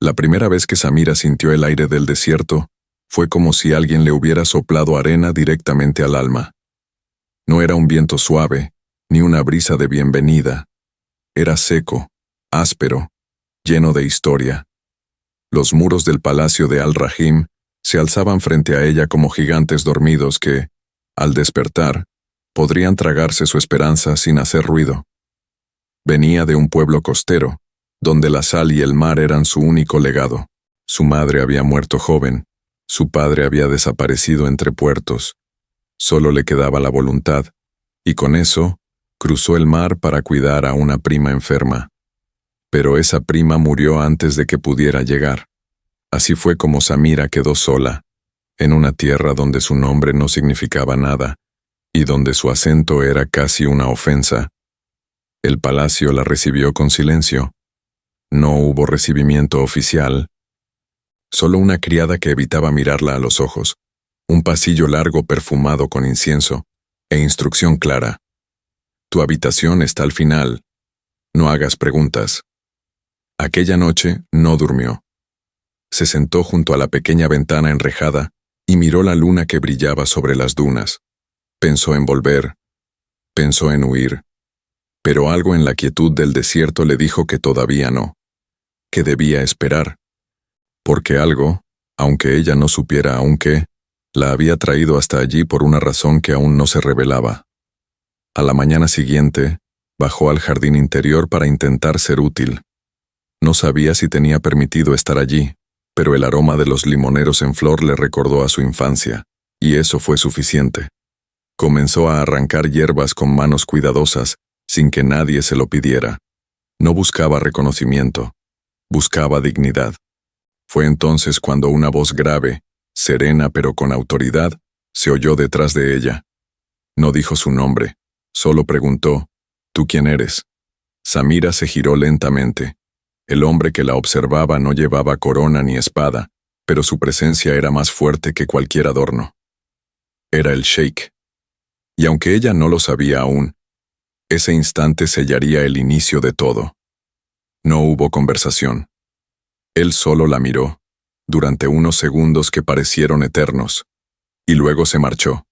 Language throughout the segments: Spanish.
La primera vez que Samira sintió el aire del desierto, fue como si alguien le hubiera soplado arena directamente al alma. No era un viento suave, ni una brisa de bienvenida. Era seco, áspero, lleno de historia. Los muros del palacio de Al-Rahim se alzaban frente a ella como gigantes dormidos que, al despertar, podrían tragarse su esperanza sin hacer ruido. Venía de un pueblo costero, donde la sal y el mar eran su único legado. Su madre había muerto joven, su padre había desaparecido entre puertos. Solo le quedaba la voluntad, y con eso, cruzó el mar para cuidar a una prima enferma. Pero esa prima murió antes de que pudiera llegar. Así fue como Samira quedó sola, en una tierra donde su nombre no significaba nada, y donde su acento era casi una ofensa. El palacio la recibió con silencio. No hubo recibimiento oficial. Solo una criada que evitaba mirarla a los ojos, un pasillo largo perfumado con incienso, e instrucción clara. Tu habitación está al final. No hagas preguntas. Aquella noche no durmió. Se sentó junto a la pequeña ventana enrejada y miró la luna que brillaba sobre las dunas. Pensó en volver. Pensó en huir. Pero algo en la quietud del desierto le dijo que todavía no. Que debía esperar. Porque algo, aunque ella no supiera aún qué, la había traído hasta allí por una razón que aún no se revelaba. A la mañana siguiente, bajó al jardín interior para intentar ser útil. No sabía si tenía permitido estar allí, pero el aroma de los limoneros en flor le recordó a su infancia, y eso fue suficiente. Comenzó a arrancar hierbas con manos cuidadosas, sin que nadie se lo pidiera. No buscaba reconocimiento, buscaba dignidad. Fue entonces cuando una voz grave, serena pero con autoridad, se oyó detrás de ella. No dijo su nombre, solo preguntó, ¿tú quién eres? Samira se giró lentamente. El hombre que la observaba no llevaba corona ni espada, pero su presencia era más fuerte que cualquier adorno. Era el sheik. Y aunque ella no lo sabía aún, ese instante sellaría el inicio de todo. No hubo conversación. Él solo la miró, durante unos segundos que parecieron eternos, y luego se marchó.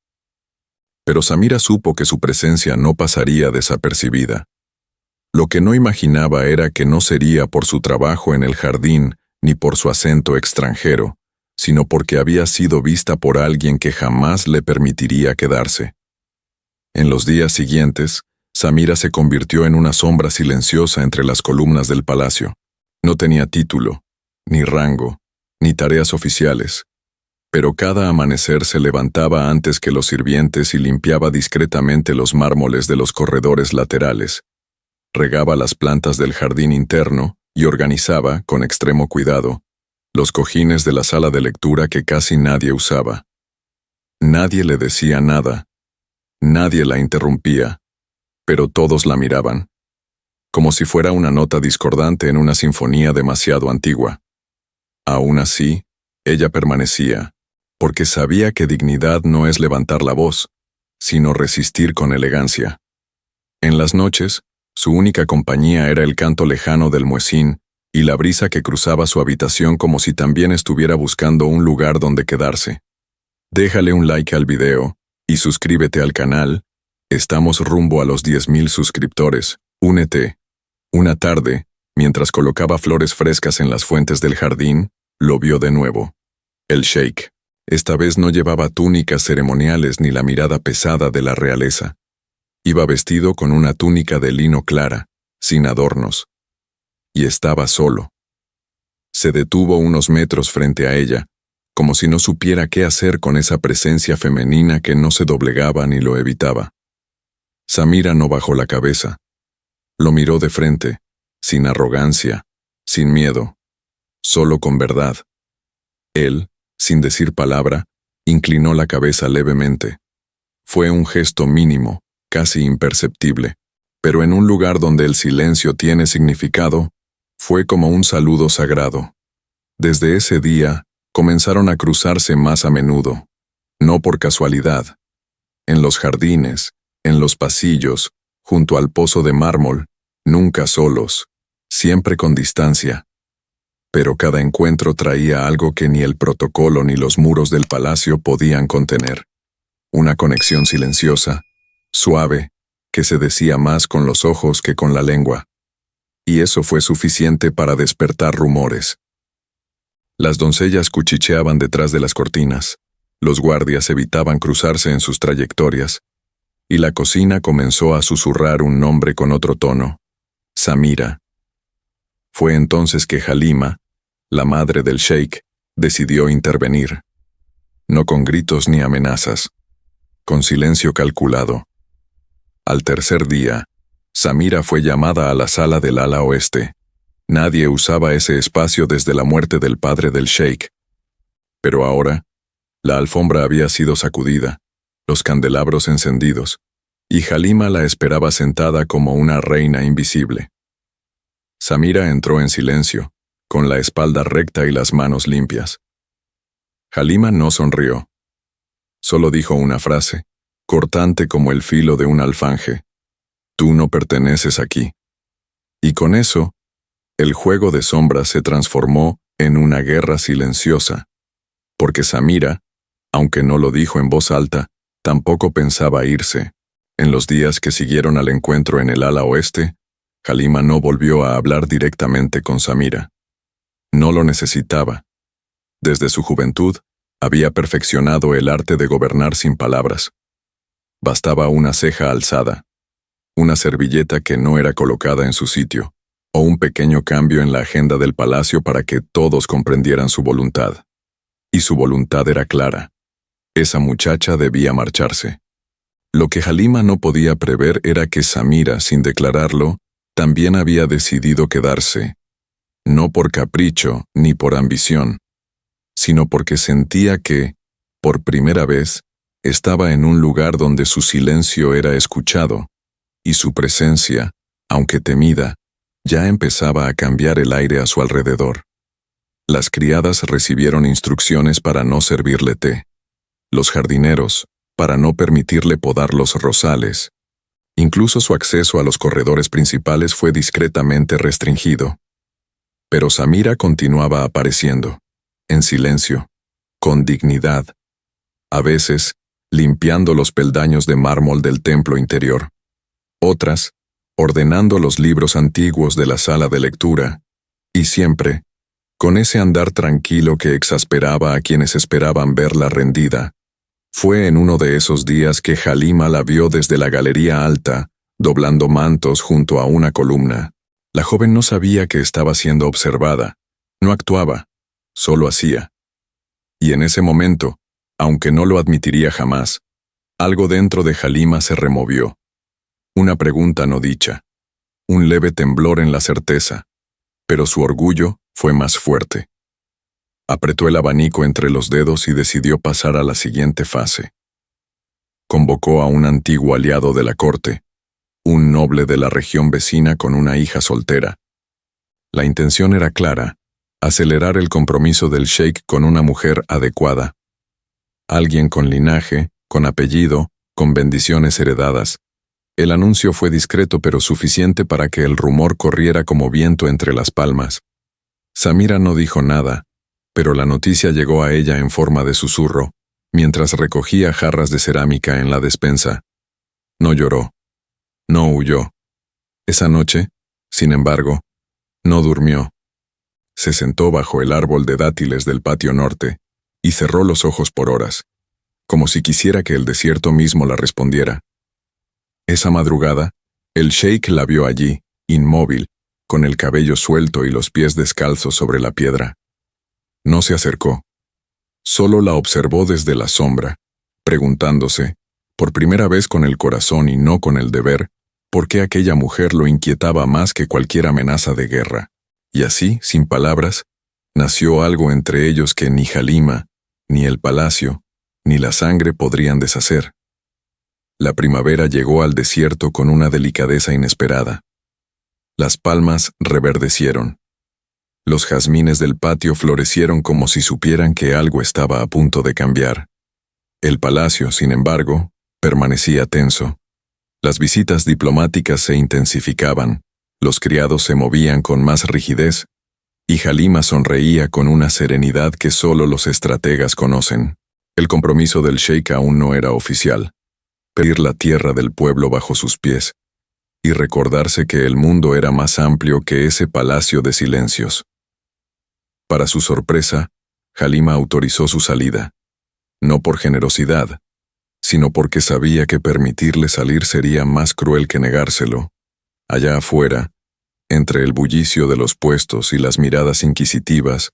Pero Samira supo que su presencia no pasaría desapercibida. Lo que no imaginaba era que no sería por su trabajo en el jardín ni por su acento extranjero, sino porque había sido vista por alguien que jamás le permitiría quedarse. En los días siguientes, Samira se convirtió en una sombra silenciosa entre las columnas del palacio. No tenía título, ni rango, ni tareas oficiales, pero cada amanecer se levantaba antes que los sirvientes y limpiaba discretamente los mármoles de los corredores laterales. Regaba las plantas del jardín interno y organizaba, con extremo cuidado, los cojines de la sala de lectura que casi nadie usaba. Nadie le decía nada. Nadie la interrumpía, pero todos la miraban, como si fuera una nota discordante en una sinfonía demasiado antigua. Aún así, ella permanecía, porque sabía que dignidad no es levantar la voz, sino resistir con elegancia. En las noches, su única compañía era el canto lejano del muezín y la brisa que cruzaba su habitación como si también estuviera buscando un lugar donde quedarse. Déjale un like al video y suscríbete al canal. Estamos rumbo a los 10.000 suscriptores. Únete. Una tarde, mientras colocaba flores frescas en las fuentes del jardín, lo vio de nuevo. El sheik. Esta vez no llevaba túnicas ceremoniales ni la mirada pesada de la realeza. Iba vestido con una túnica de lino clara, sin adornos. Y estaba solo. Se detuvo unos metros frente a ella, como si no supiera qué hacer con esa presencia femenina que no se doblegaba ni lo evitaba. Samira no bajó la cabeza. Lo miró de frente, sin arrogancia, sin miedo, solo con verdad. Él, sin decir palabra, inclinó la cabeza levemente. Fue un gesto mínimo, casi imperceptible, pero en un lugar donde el silencio tiene significado, fue como un saludo sagrado. Desde ese día, comenzaron a cruzarse más a menudo, no por casualidad. En los jardines, en los pasillos, junto al pozo de mármol, nunca solos, siempre con distancia. pero cada encuentro traía algo que ni el protocolo ni los muros del palacio podían contener. Una conexión silenciosa, suave, que se decía más con los ojos que con la lengua. Y eso fue suficiente para despertar rumores. Las doncellas cuchicheaban detrás de las cortinas, los guardias evitaban cruzarse en sus trayectorias, y la cocina comenzó a susurrar un nombre con otro tono: Samira. Fue entonces que Halima, la madre del sheik, decidió intervenir. No con gritos ni amenazas, con silencio calculado. Al tercer día, Samira fue llamada a la sala del ala oeste. Nadie usaba ese espacio desde la muerte del padre del sheik. Pero ahora, la alfombra había sido sacudida, los candelabros encendidos, y Halima la esperaba sentada como una reina invisible. Samira entró en silencio, con la espalda recta y las manos limpias. Halima no sonrió. Solo dijo una frase, cortante como el filo de un alfanje: «Tú no perteneces aquí». Y con eso, el juego de sombras se transformó en una guerra silenciosa, porque Samira, aunque no lo dijo en voz alta, tampoco pensaba irse. En los días que siguieron al encuentro en el ala oeste, Halima no volvió a hablar directamente con Samira. No lo necesitaba. Desde su juventud, había perfeccionado el arte de gobernar sin palabras. Bastaba una ceja alzada, una servilleta que no era colocada en su sitio, o un pequeño cambio en la agenda del palacio para que todos comprendieran su voluntad. Y su voluntad era clara. Esa muchacha debía marcharse. Lo que Halima no podía prever era que Samira, sin declararlo, también había decidido quedarse, no por capricho ni por ambición, sino porque sentía que, por primera vez, estaba en un lugar donde su silencio era escuchado, y su presencia, aunque temida, ya empezaba a cambiar el aire a su alrededor. Las criadas recibieron instrucciones para no servirle té. Los jardineros, para no permitirle podar los rosales. Incluso su acceso a los corredores principales fue discretamente restringido. Pero Samira continuaba apareciendo, en silencio, con dignidad, a veces limpiando los peldaños de mármol del templo interior, otras ordenando los libros antiguos de la sala de lectura, y siempre, con ese andar tranquilo que exasperaba a quienes esperaban verla rendida. Fue en uno de esos días que Halima la vio desde la galería alta, doblando mantos junto a una columna. La joven no sabía que estaba siendo observada, no actuaba, solo hacía. Y en ese momento, aunque no lo admitiría jamás, algo dentro de Halima se removió. Una pregunta no dicha, un leve temblor en la certeza, pero su orgullo fue más fuerte. Apretó el abanico entre los dedos y decidió pasar a la siguiente fase. Convocó a un antiguo aliado de la corte, un noble de la región vecina con una hija soltera. La intención era clara: acelerar el compromiso del sheik con una mujer adecuada. Alguien con linaje, con apellido, con bendiciones heredadas. El anuncio fue discreto pero suficiente para que el rumor corriera como viento entre las palmas. Samira no dijo nada, pero la noticia llegó a ella en forma de susurro, mientras recogía jarras de cerámica en la despensa. No lloró. No huyó. Esa noche, sin embargo, no durmió. Se sentó bajo el árbol de dátiles del patio norte y cerró los ojos por horas, como si quisiera que el desierto mismo la respondiera. Esa madrugada, el sheik la vio allí, inmóvil, con el cabello suelto y los pies descalzos sobre la piedra. No se acercó. Solo la observó desde la sombra, preguntándose, por primera vez con el corazón y no con el deber, por qué aquella mujer lo inquietaba más que cualquier amenaza de guerra. Y así, sin palabras, nació algo entre ellos que ni Halima, ni el palacio, ni la sangre podrían deshacer. La primavera llegó al desierto con una delicadeza inesperada. Las palmas reverdecieron. Los jazmines del patio florecieron como si supieran que algo estaba a punto de cambiar. El palacio, sin embargo, permanecía tenso. Las visitas diplomáticas se intensificaban, los criados se movían con más rigidez, Y Halima sonreía con una serenidad que solo los estrategas conocen. El compromiso del sheik aún no era oficial. Pedir la tierra del pueblo bajo sus pies y recordarse que el mundo era más amplio que ese palacio de silencios. Para su sorpresa, Halima autorizó su salida, no por generosidad, sino porque sabía que permitirle salir sería más cruel que negárselo. Allá afuera, entre el bullicio de los puestos y las miradas inquisitivas,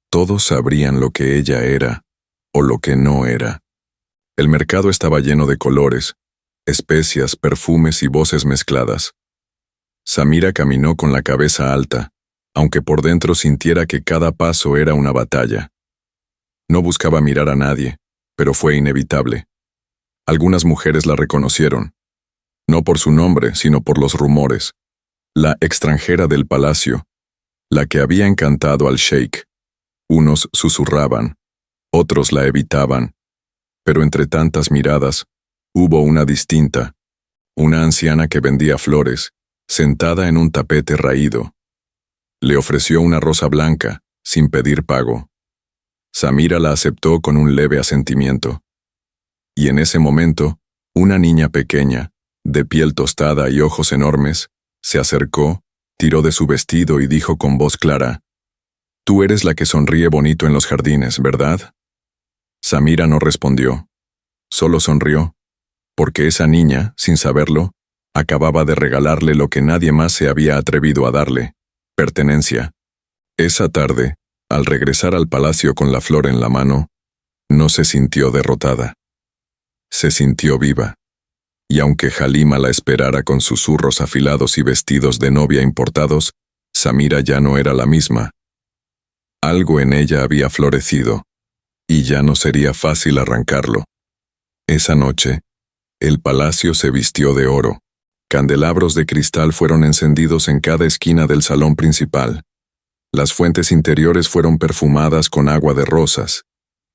todos sabrían lo que ella era o lo que no era. El mercado estaba lleno de colores, especias, perfumes y voces mezcladas. Samira caminó con la cabeza alta, aunque por dentro sintiera que cada paso era una batalla. No buscaba mirar a nadie, pero fue inevitable. Algunas mujeres la reconocieron, no por su nombre, sino por los rumores. La extranjera del palacio, la que había encantado al sheik. Unos susurraban, otros la evitaban, pero entre tantas miradas, hubo una distinta, una anciana que vendía flores, sentada en un tapete raído. Le ofreció una rosa blanca, sin pedir pago. Samira la aceptó con un leve asentimiento. Y en ese momento, una niña pequeña, de piel tostada y ojos enormes, se acercó, tiró de su vestido y dijo con voz clara: «Tú eres la que sonríe bonito en los jardines, ¿verdad?». Samira no respondió. Solo sonrió, porque esa niña, sin saberlo, acababa de regalarle lo que nadie más se había atrevido a darle: pertenencia. Esa tarde, al regresar al palacio con la flor en la mano, no se sintió derrotada. Se sintió viva. Y aunque Halima la esperara con susurros afilados y vestidos de novia importados, Samira ya no era la misma. Algo en ella había florecido, y ya no sería fácil arrancarlo. Esa noche, el palacio se vistió de oro. Candelabros de cristal fueron encendidos en cada esquina del salón principal. Las fuentes interiores fueron perfumadas con agua de rosas,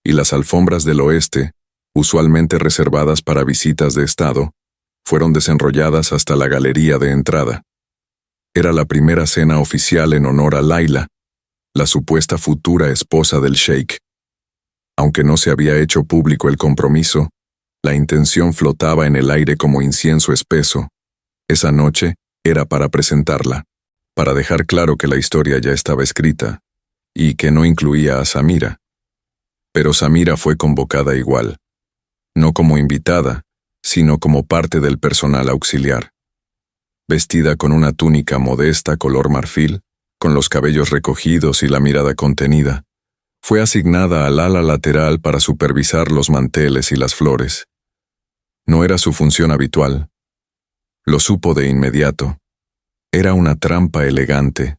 y las alfombras del oeste, usualmente reservadas para visitas de estado, fueron desenrolladas hasta la galería de entrada. Era la primera cena oficial en honor a Laila, la supuesta futura esposa del sheik. Aunque no se había hecho público el compromiso, la intención flotaba en el aire como incienso espeso. Esa noche era para presentarla, para dejar claro que la historia ya estaba escrita, y que no incluía a Samira. Pero Samira fue convocada igual, no como invitada, sino como parte del personal auxiliar. Vestida con una túnica modesta color marfil, con los cabellos recogidos y la mirada contenida, fue asignada al ala lateral para supervisar los manteles y las flores. No era su función habitual. Lo supo de inmediato. Era una trampa elegante,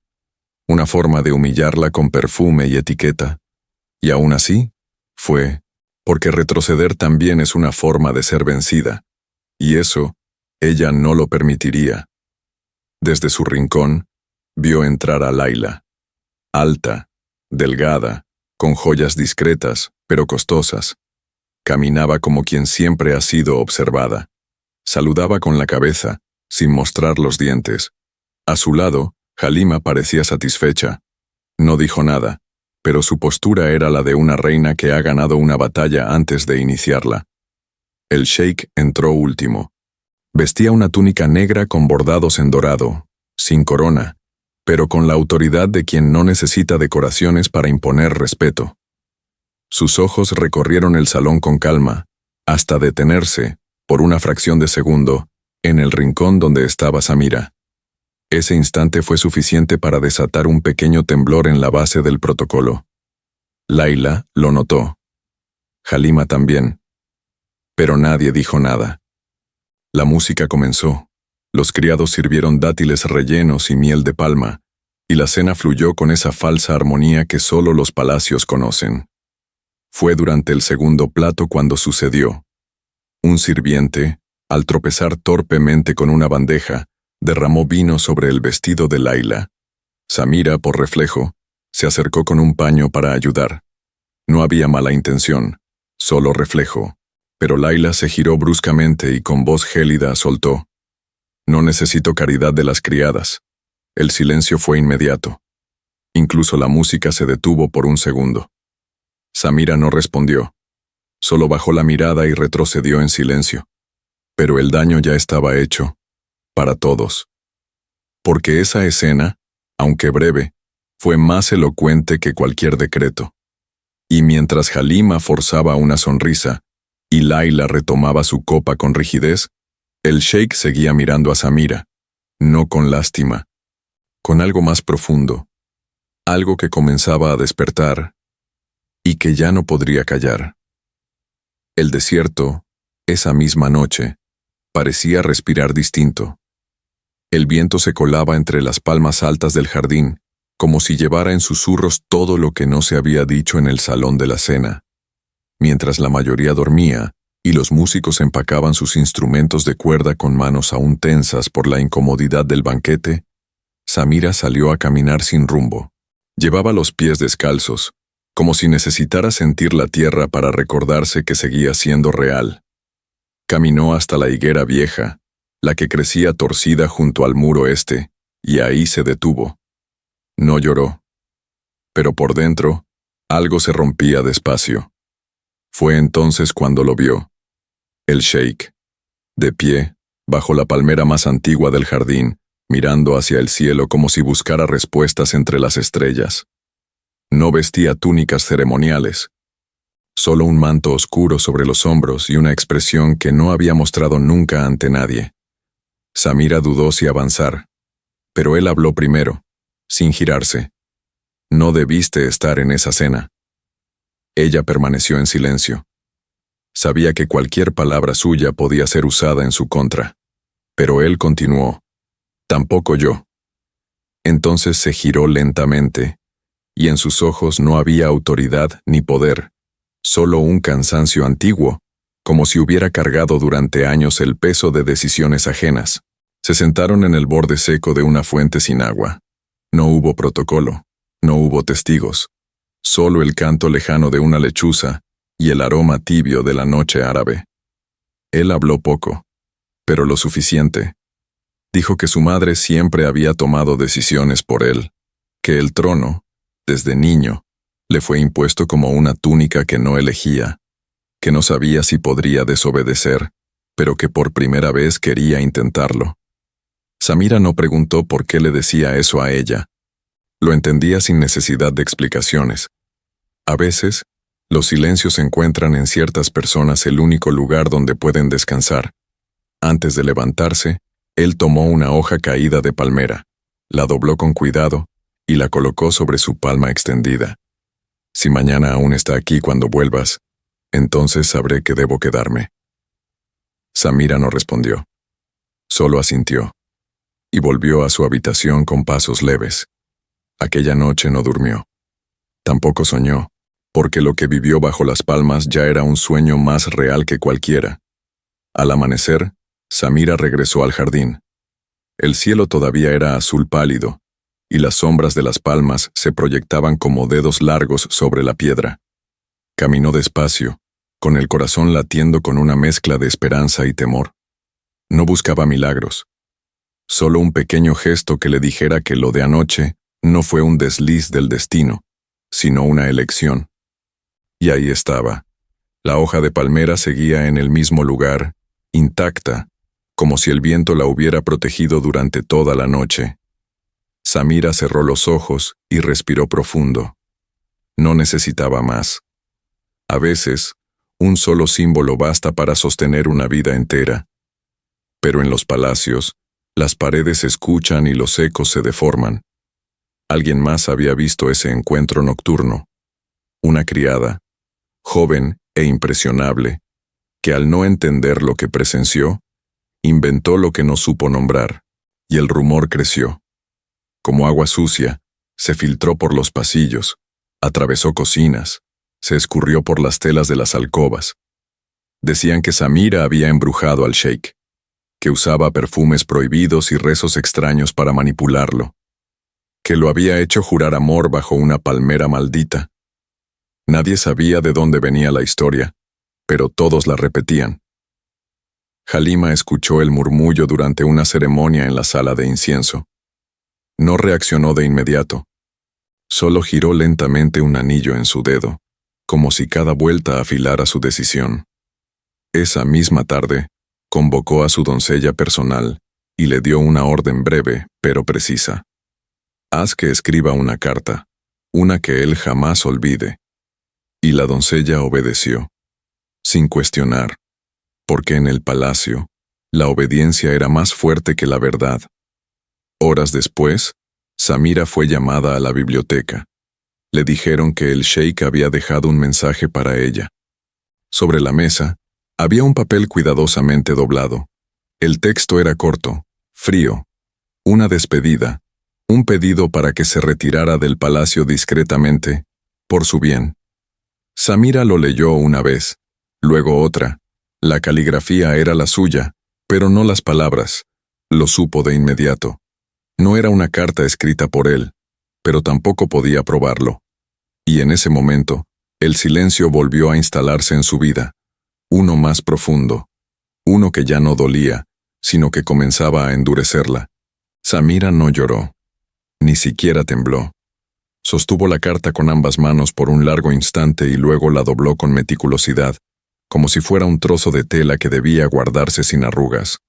una forma de humillarla con perfume y etiqueta. Y aún así, fue, porque retroceder también es una forma de ser vencida, y eso, ella no lo permitiría. Desde su rincón, vio entrar a Laila. Alta, delgada, con joyas discretas, pero costosas. Caminaba como quien siempre ha sido observada. Saludaba con la cabeza, sin mostrar los dientes. A su lado, Halima parecía satisfecha. No dijo nada, pero su postura era la de una reina que ha ganado una batalla antes de iniciarla. El sheik entró último. Vestía una túnica negra con bordados en dorado, sin corona, pero con la autoridad de quien no necesita decoraciones para imponer respeto. Sus ojos recorrieron el salón con calma, hasta detenerse, por una fracción de segundo, en el rincón donde estaba Samira. Ese instante fue suficiente para desatar un pequeño temblor en la base del protocolo. Laila lo notó. Halima también. Pero nadie dijo nada. La música comenzó. Los criados sirvieron dátiles rellenos y miel de palma, y la cena fluyó con esa falsa armonía que solo los palacios conocen. Fue durante el segundo plato cuando sucedió. Un sirviente, al tropezar torpemente con una bandeja, derramó vino sobre el vestido de Laila. Samira, por reflejo, se acercó con un paño para ayudar. No había mala intención, solo reflejo. Pero Laila se giró bruscamente y con voz gélida soltó: «No necesito caridad de las criadas». El silencio fue inmediato. Incluso la música se detuvo por un segundo. Samira no respondió. Solo bajó la mirada y retrocedió en silencio. Pero el daño ya estaba hecho, para todos. Porque esa escena, aunque breve, fue más elocuente que cualquier decreto. Y mientras Halima forzaba una sonrisa y Laila retomaba su copa con rigidez, el sheik seguía mirando a Samira, no con lástima, con algo más profundo, algo que comenzaba a despertar y que ya no podría callar. El desierto, esa misma noche, parecía respirar distinto. El viento se colaba entre las palmas altas del jardín, como si llevara en susurros todo lo que no se había dicho en el salón de la cena. Mientras la mayoría dormía y los músicos empacaban sus instrumentos de cuerda con manos aún tensas por la incomodidad del banquete, Samira salió a caminar sin rumbo. Llevaba los pies descalzos, como si necesitara sentir la tierra para recordarse que seguía siendo real. Caminó hasta la higuera vieja, la que crecía torcida junto al muro este, y ahí se detuvo. No lloró. Pero por dentro, algo se rompía despacio. Fue entonces cuando lo vio. El sheik, de pie, bajo la palmera más antigua del jardín, mirando hacia el cielo como si buscara respuestas entre las estrellas. No vestía túnicas ceremoniales, solo un manto oscuro sobre los hombros y una expresión que no había mostrado nunca ante nadie. Samira dudó si avanzar, pero él habló primero, sin girarse. No debiste estar en esa cena. Ella permaneció en silencio. Sabía que cualquier palabra suya podía ser usada en su contra, pero él continuó. Tampoco yo. Entonces se giró lentamente, y en sus ojos no había autoridad ni poder, solo un cansancio antiguo, como si hubiera cargado durante años el peso de decisiones ajenas. Se sentaron en el borde seco de una fuente sin agua. No hubo protocolo, no hubo testigos, solo el canto lejano de una lechuza y el aroma tibio de la noche árabe. Él habló poco, pero lo suficiente. Dijo que su madre siempre había tomado decisiones por él, que el trono, desde niño, le fue impuesto como una túnica que no elegía, que no sabía si podría desobedecer, pero que por primera vez quería intentarlo. Samira no preguntó por qué le decía eso a ella. Lo entendía sin necesidad de explicaciones. A veces, los silencios encuentran en ciertas personas el único lugar donde pueden descansar. Antes de levantarse, él tomó una hoja caída de palmera, la dobló con cuidado y la colocó sobre su palma extendida. Si mañana aún está aquí cuando vuelvas, entonces sabré que debo quedarme. Samira no respondió. Solo asintió. Y volvió a su habitación con pasos leves. Aquella noche no durmió. Tampoco soñó, porque lo que vivió bajo las palmas ya era un sueño más real que cualquiera. Al amanecer, Samira regresó al jardín. El cielo todavía era azul pálido, y las sombras de las palmas se proyectaban como dedos largos sobre la piedra. Caminó despacio, con el corazón latiendo con una mezcla de esperanza y temor. No buscaba milagros. Solo un pequeño gesto que le dijera que lo de anoche no fue un desliz del destino, sino una elección. Y ahí estaba. La hoja de palmera seguía en el mismo lugar, intacta, como si el viento la hubiera protegido durante toda la noche. Samira cerró los ojos y respiró profundo. No necesitaba más. A veces, un solo símbolo basta para sostener una vida entera. Pero en los palacios, las paredes se escuchan y los ecos se deforman. Alguien más había visto ese encuentro nocturno. Una criada, joven e impresionable, que al no entender lo que presenció, inventó lo que no supo nombrar, y el rumor creció. Como agua sucia, se filtró por los pasillos, atravesó cocinas, se escurrió por las telas de las alcobas. Decían que Samira había embrujado al sheik, que usaba perfumes prohibidos y rezos extraños para manipularlo, que lo había hecho jurar amor bajo una palmera maldita. Nadie sabía de dónde venía la historia, pero todos la repetían. Halima escuchó el murmullo durante una ceremonia en la sala de incienso. No reaccionó de inmediato. Solo giró lentamente un anillo en su dedo, como si cada vuelta afilara su decisión. Esa misma tarde, convocó a su doncella personal y le dio una orden breve, pero precisa. Haz que escriba una carta, una que él jamás olvide. Y la doncella obedeció, sin cuestionar, porque en el palacio, la obediencia era más fuerte que la verdad. Horas después, Samira fue llamada a la biblioteca. Le dijeron que el sheik había dejado un mensaje para ella. Sobre la mesa, había un papel cuidadosamente doblado. El texto era corto, frío, una despedida, un pedido para que se retirara del palacio discretamente, por su bien. Samira lo leyó una vez, luego otra. La caligrafía era la suya, pero no las palabras. Lo supo de inmediato. No era una carta escrita por él, pero tampoco podía probarlo. Y en ese momento, el silencio volvió a instalarse en su vida. Uno más profundo. Uno que ya no dolía, sino que comenzaba a endurecerla. Samira no lloró. Ni siquiera tembló. Sostuvo la carta con ambas manos por un largo instante y luego la dobló con meticulosidad, como si fuera un trozo de tela que debía guardarse sin arrugas.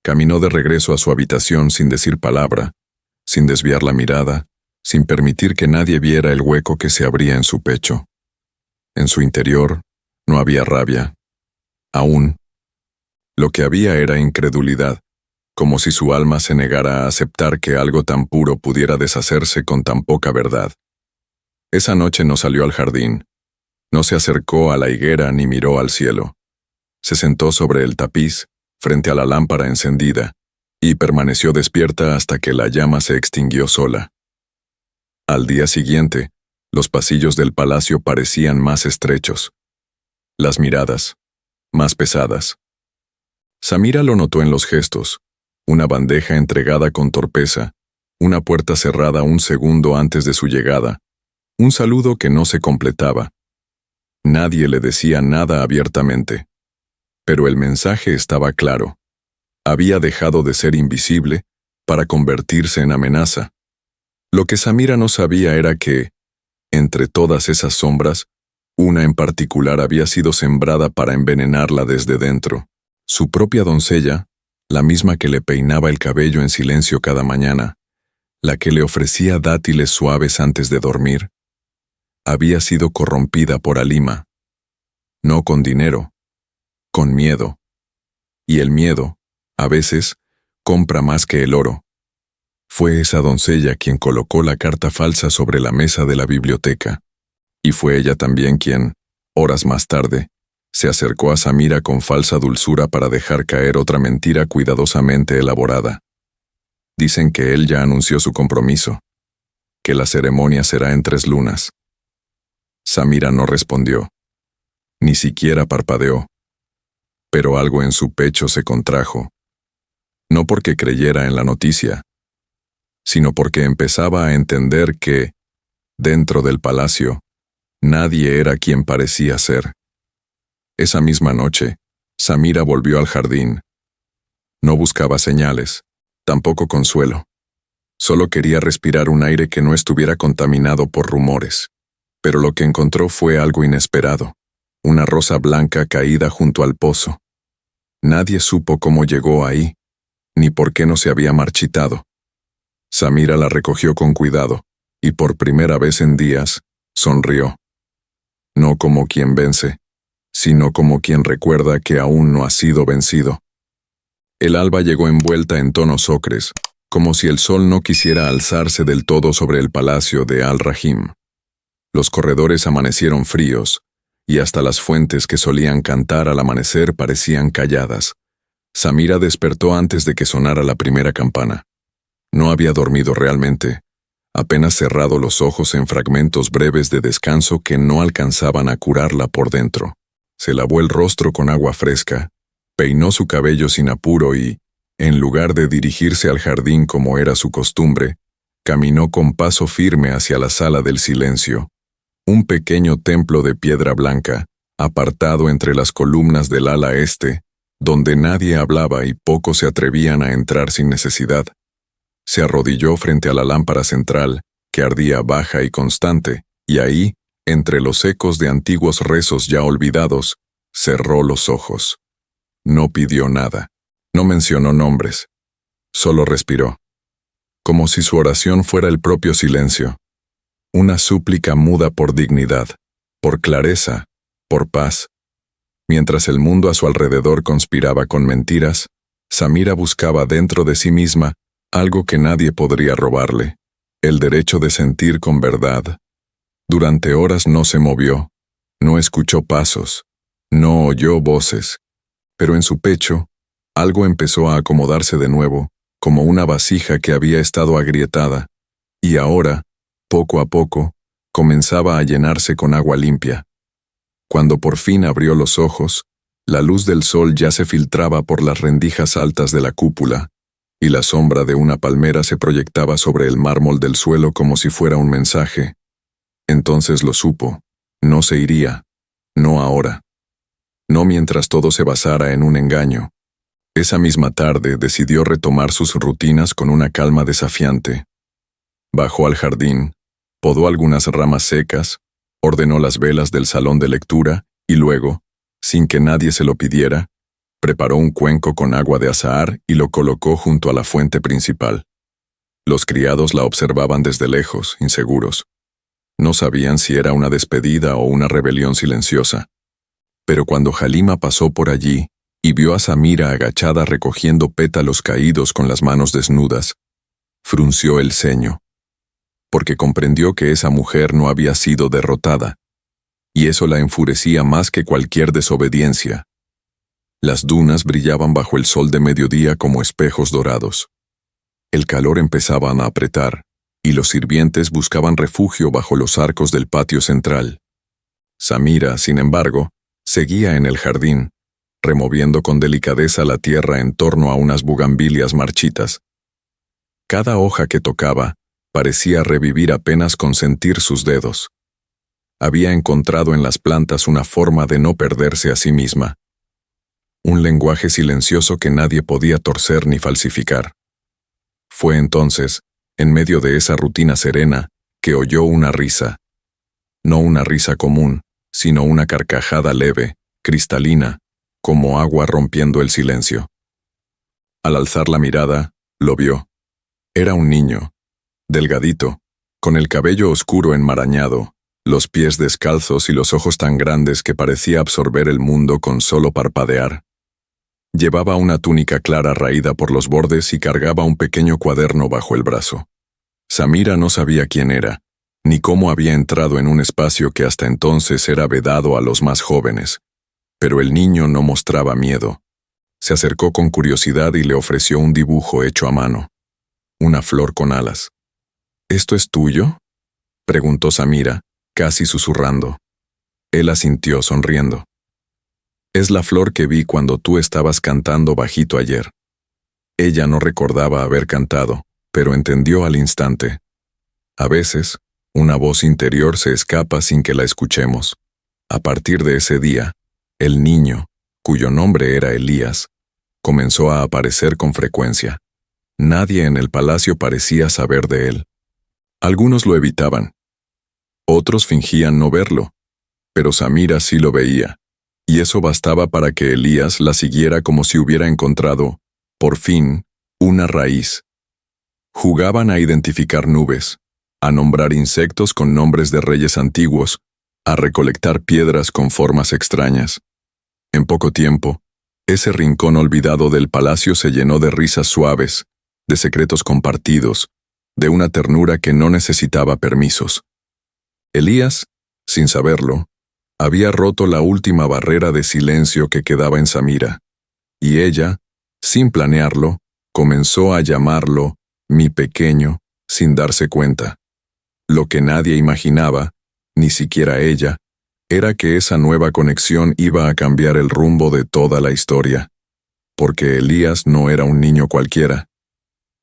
Caminó de regreso a su habitación sin decir palabra, sin desviar la mirada, sin permitir que nadie viera el hueco que se abría en su pecho. En su interior no había rabia. Aún. Lo que había era incredulidad, como si su alma se negara a aceptar que algo tan puro pudiera deshacerse con tan poca verdad. Esa noche no salió al jardín. No se acercó a la higuera ni miró al cielo. Se sentó sobre el tapiz, frente a la lámpara encendida, y permaneció despierta hasta que la llama se extinguió sola. Al día siguiente, los pasillos del palacio parecían más estrechos. Las miradas, más pesadas. Samira lo notó en los gestos, una bandeja entregada con torpeza, una puerta cerrada un segundo antes de su llegada, un saludo que no se completaba. Nadie le decía nada abiertamente. Pero el mensaje estaba claro. Había dejado de ser invisible para convertirse en amenaza. Lo que Samira no sabía era que, entre todas esas sombras, una en particular había sido sembrada para envenenarla desde dentro. Su propia doncella, la misma que le peinaba el cabello en silencio cada mañana, la que le ofrecía dátiles suaves antes de dormir, había sido corrompida por Halima. No con dinero, con miedo. Y el miedo, a veces, compra más que el oro. Fue esa doncella quien colocó la carta falsa sobre la mesa de la biblioteca. Y fue ella también quien, horas más tarde, se acercó a Samira con falsa dulzura para dejar caer otra mentira cuidadosamente elaborada. Dicen que él ya anunció su compromiso, que la ceremonia será en 3 lunas. Samira no respondió, ni siquiera parpadeó, pero algo en su pecho se contrajo, no porque creyera en la noticia, sino porque empezaba a entender que, dentro del palacio, nadie era quien parecía ser. Esa misma noche, Samira volvió al jardín. No buscaba señales, tampoco consuelo. Solo quería respirar un aire que no estuviera contaminado por rumores. Pero lo que encontró fue algo inesperado, una rosa blanca caída junto al pozo. Nadie supo cómo llegó ahí, ni por qué no se había marchitado. Samira la recogió con cuidado, y por primera vez en días, sonrió. No como quien vence, sino como quien recuerda que aún no ha sido vencido. El alba llegó envuelta en tonos ocres, como si el sol no quisiera alzarse del todo sobre el palacio de Al-Rahim. Los corredores amanecieron fríos, y hasta las fuentes que solían cantar al amanecer parecían calladas. Samira despertó antes de que sonara la primera campana. No había dormido realmente, apenas cerrado los ojos en fragmentos breves de descanso que no alcanzaban a curarla por dentro. Se lavó el rostro con agua fresca, peinó su cabello sin apuro y, en lugar de dirigirse al jardín como era su costumbre, caminó con paso firme hacia la sala del silencio, un pequeño templo de piedra blanca, apartado entre las columnas del ala este, donde nadie hablaba y pocos se atrevían a entrar sin necesidad. Se arrodilló frente a la lámpara central, que ardía baja y constante, y ahí, entre los ecos de antiguos rezos ya olvidados, cerró los ojos. No pidió nada. No mencionó nombres. Solo respiró. Como si su oración fuera el propio silencio. Una súplica muda por dignidad, por clareza, por paz. Mientras el mundo a su alrededor conspiraba con mentiras, Samira buscaba dentro de sí misma algo que nadie podría robarle, el derecho de sentir con verdad. Durante horas no se movió, no escuchó pasos, no oyó voces, pero en su pecho, algo empezó a acomodarse de nuevo, como una vasija que había estado agrietada, y ahora, poco a poco, comenzaba a llenarse con agua limpia. Cuando por fin abrió los ojos, la luz del sol ya se filtraba por las rendijas altas de la cúpula, y la sombra de una palmera se proyectaba sobre el mármol del suelo como si fuera un mensaje. Entonces lo supo. No se iría. No ahora. No mientras todo se basara en un engaño. Esa misma tarde decidió retomar sus rutinas con una calma desafiante. Bajó al jardín, podó algunas ramas secas, ordenó las velas del salón de lectura y luego, sin que nadie se lo pidiera, preparó un cuenco con agua de azahar y lo colocó junto a la fuente principal. Los criados la observaban desde lejos, inseguros. No sabían si era una despedida o una rebelión silenciosa. Pero cuando Halima pasó por allí y vio a Samira agachada recogiendo pétalos caídos con las manos desnudas, frunció el ceño, porque comprendió que esa mujer no había sido derrotada, y eso la enfurecía más que cualquier desobediencia. Las dunas brillaban bajo el sol de mediodía como espejos dorados. El calor empezaba a apretar, y los sirvientes buscaban refugio bajo los arcos del patio central. Samira, sin embargo, seguía en el jardín, removiendo con delicadeza la tierra en torno a unas bugambilias marchitas. Cada hoja que tocaba parecía revivir apenas con sentir sus dedos. Había encontrado en las plantas una forma de no perderse a sí misma. Un lenguaje silencioso que nadie podía torcer ni falsificar. Fue entonces, en medio de esa rutina serena, que oyó una risa. No una risa común, sino una carcajada leve, cristalina, como agua rompiendo el silencio. Al alzar la mirada, lo vio. Era un niño, delgadito, con el cabello oscuro enmarañado, los pies descalzos y los ojos tan grandes que parecía absorber el mundo con solo parpadear. Llevaba una túnica clara raída por los bordes y cargaba un pequeño cuaderno bajo el brazo. Samira no sabía quién era, ni cómo había entrado en un espacio que hasta entonces era vedado a los más jóvenes. Pero el niño no mostraba miedo. Se acercó con curiosidad y le ofreció un dibujo hecho a mano. Una flor con alas. ¿Esto es tuyo?, preguntó Samira, casi susurrando. Él asintió sonriendo. Es la flor que vi cuando tú estabas cantando bajito ayer. Ella no recordaba haber cantado, pero entendió al instante. A veces, una voz interior se escapa sin que la escuchemos. A partir de ese día, el niño, cuyo nombre era Elías, comenzó a aparecer con frecuencia. Nadie en el palacio parecía saber de él. Algunos lo evitaban. Otros fingían no verlo, pero Samira sí lo veía, y eso bastaba para que Elías la siguiera como si hubiera encontrado, por fin, una raíz. Jugaban a identificar nubes, a nombrar insectos con nombres de reyes antiguos, a recolectar piedras con formas extrañas. En poco tiempo, ese rincón olvidado del palacio se llenó de risas suaves, de secretos compartidos, de una ternura que no necesitaba permisos. Elías, sin saberlo, había roto la última barrera de silencio que quedaba en Samira, y ella, sin planearlo, comenzó a llamarlo mi pequeño, sin darse cuenta. Lo que nadie imaginaba, ni siquiera ella, era que esa nueva conexión iba a cambiar el rumbo de toda la historia, porque Elías no era un niño cualquiera,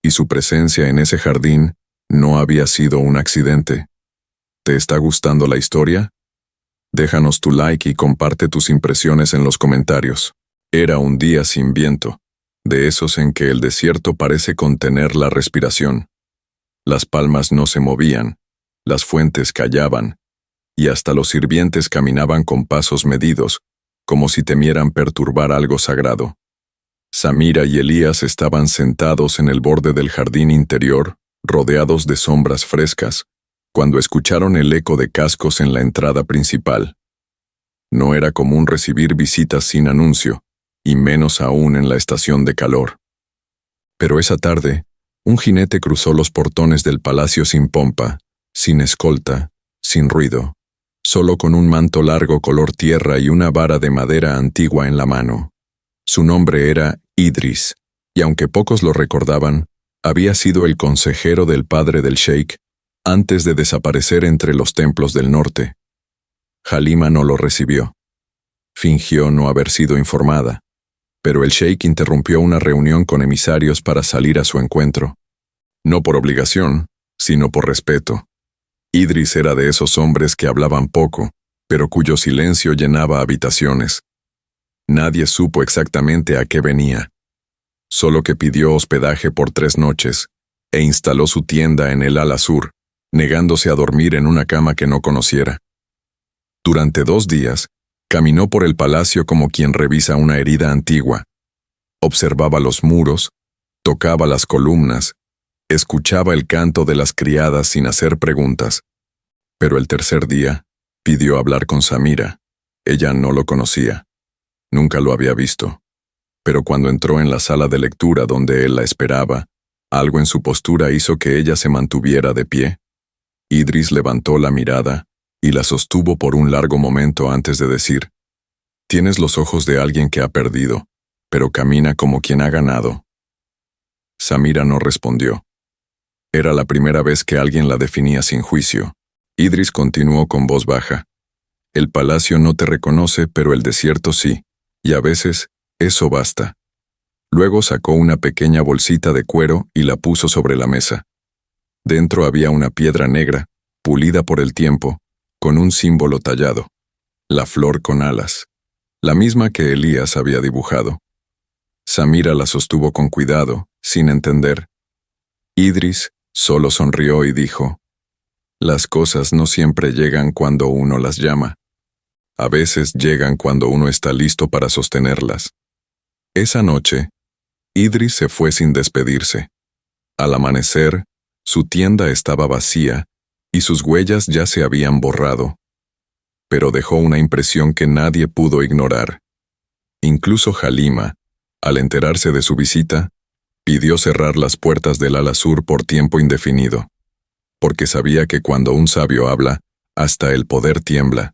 y su presencia en ese jardín no había sido un accidente. ¿Te está gustando la historia? Déjanos tu like y comparte tus impresiones en los comentarios. Era un día sin viento, de esos en que el desierto parece contener la respiración. Las palmas no se movían, las fuentes callaban, y hasta los sirvientes caminaban con pasos medidos, como si temieran perturbar algo sagrado. Samira y Elías estaban sentados en el borde del jardín interior, rodeados de sombras frescas, cuando escucharon el eco de cascos en la entrada principal. No era común recibir visitas sin anuncio, y menos aún en la estación de calor. Pero esa tarde, un jinete cruzó los portones del palacio sin pompa, sin escolta, sin ruido, solo con un manto largo color tierra y una vara de madera antigua en la mano. Su nombre era Idris, y aunque pocos lo recordaban, había sido el consejero del padre del sheik antes de desaparecer entre los templos del norte. Halima no lo recibió. Fingió no haber sido informada, pero el sheik interrumpió una reunión con emisarios para salir a su encuentro. No por obligación, sino por respeto. Idris era de esos hombres que hablaban poco, pero cuyo silencio llenaba habitaciones. Nadie supo exactamente a qué venía. Solo que pidió hospedaje por 3 noches, e instaló su tienda en el ala sur, negándose a dormir en una cama que no conociera. Durante 2 días, caminó por el palacio como quien revisa una herida antigua. Observaba los muros, tocaba las columnas, escuchaba el canto de las criadas sin hacer preguntas. Pero el tercer día, pidió hablar con Samira. Ella no lo conocía. Nunca lo había visto. Pero cuando entró en la sala de lectura donde él la esperaba, algo en su postura hizo que ella se mantuviera de pie. Idris levantó la mirada y la sostuvo por un largo momento antes de decir: «Tienes los ojos de alguien que ha perdido, pero camina como quien ha ganado». Samira no respondió. Era la primera vez que alguien la definía sin juicio. Idris continuó con voz baja: «El palacio no te reconoce, pero el desierto sí, y a veces eso basta». Luego sacó una pequeña bolsita de cuero y la puso sobre la mesa. Dentro había una piedra negra, pulida por el tiempo, con un símbolo tallado: la flor con alas, la misma que Elías había dibujado. Samira la sostuvo con cuidado, sin entender. Idris solo sonrió y dijo: «Las cosas no siempre llegan cuando uno las llama. A veces llegan cuando uno está listo para sostenerlas». Esa noche, Idris se fue sin despedirse. Al amanecer, su tienda estaba vacía y sus huellas ya se habían borrado. Pero dejó una impresión que nadie pudo ignorar. Incluso Halima, al enterarse de su visita, pidió cerrar las puertas del ala sur por tiempo indefinido, porque sabía que cuando un sabio habla, hasta el poder tiembla.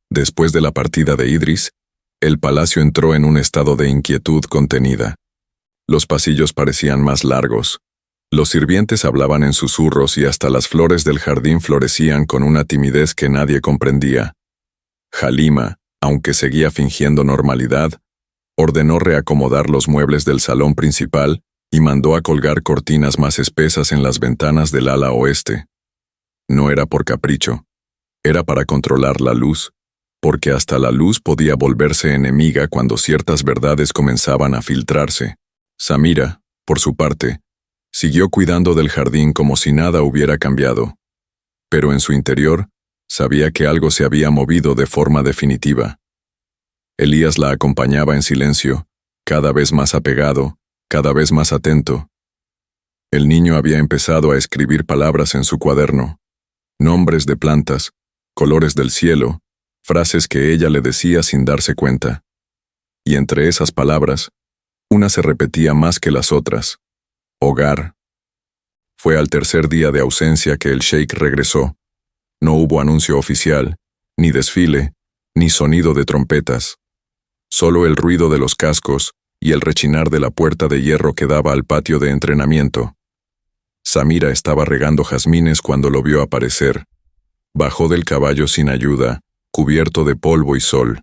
Después de la partida de Idris, el palacio entró en un estado de inquietud contenida. Los pasillos parecían más largos. Los sirvientes hablaban en susurros y hasta las flores del jardín florecían con una timidez que nadie comprendía. Halima, aunque seguía fingiendo normalidad, ordenó reacomodar los muebles del salón principal y mandó a colgar cortinas más espesas en las ventanas del ala oeste. No era por capricho, era para controlar la luz, porque hasta la luz podía volverse enemiga cuando ciertas verdades comenzaban a filtrarse. Samira, por su parte, siguió cuidando del jardín como si nada hubiera cambiado. Pero en su interior, sabía que algo se había movido de forma definitiva. Elías la acompañaba en silencio, cada vez más apegado, cada vez más atento. El niño había empezado a escribir palabras en su cuaderno, nombres de plantas, colores del cielo, frases que ella le decía sin darse cuenta. Y entre esas palabras, una se repetía más que las otras: hogar. Fue al tercer día de ausencia que el sheik regresó. No hubo anuncio oficial, ni desfile, ni sonido de trompetas. Solo el ruido de los cascos y el rechinar de la puerta de hierro que daba al patio de entrenamiento. Samira estaba regando jazmines cuando lo vio aparecer. Bajó del caballo sin ayuda, cubierto de polvo y sol.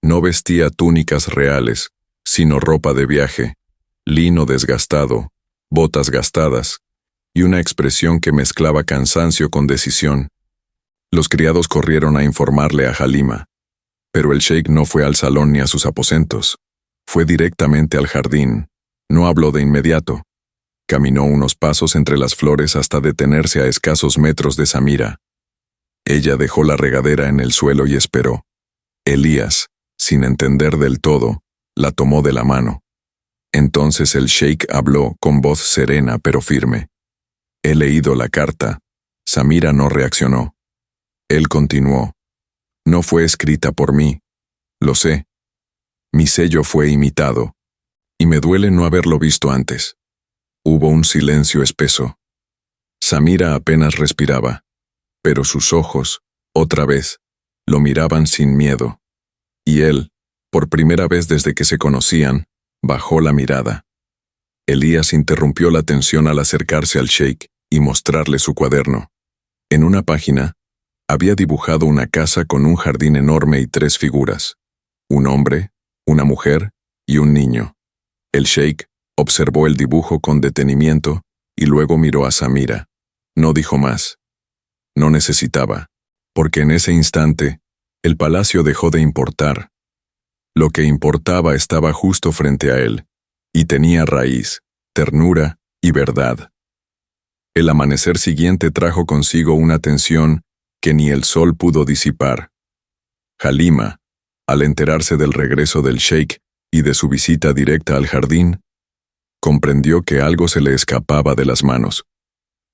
No vestía túnicas reales, sino ropa de viaje, lino desgastado, botas gastadas, y una expresión que mezclaba cansancio con decisión. Los criados corrieron a informarle a Halima, pero el sheik no fue al salón ni a sus aposentos. Fue directamente al jardín. No habló de inmediato. Caminó unos pasos entre las flores hasta detenerse a escasos metros de Samira. Ella dejó la regadera en el suelo y esperó. Elías, sin entender del todo, la tomó de la mano. Entonces el sheik habló con voz serena pero firme. He leído la carta. Samira no reaccionó. Él continuó. No fue escrita por mí. Lo sé. Mi sello fue imitado. Y me duele no haberlo visto antes. Hubo un silencio espeso. Samira apenas respiraba, pero sus ojos, otra vez, lo miraban sin miedo. Y él, por primera vez desde que se conocían, bajó la mirada. Elías interrumpió la tensión al acercarse al sheik y mostrarle su cuaderno. En una página, había dibujado una casa con un jardín enorme y 3 figuras. Un hombre, una mujer y un niño. El sheik observó el dibujo con detenimiento y luego miró a Samira. No dijo más. No necesitaba, porque en ese instante, el palacio dejó de importar. Lo que importaba estaba justo frente a él, y tenía raíz, ternura y verdad. El amanecer siguiente trajo consigo una tensión que ni el sol pudo disipar. Halima, al enterarse del regreso del sheik y de su visita directa al jardín, comprendió que algo se le escapaba de las manos.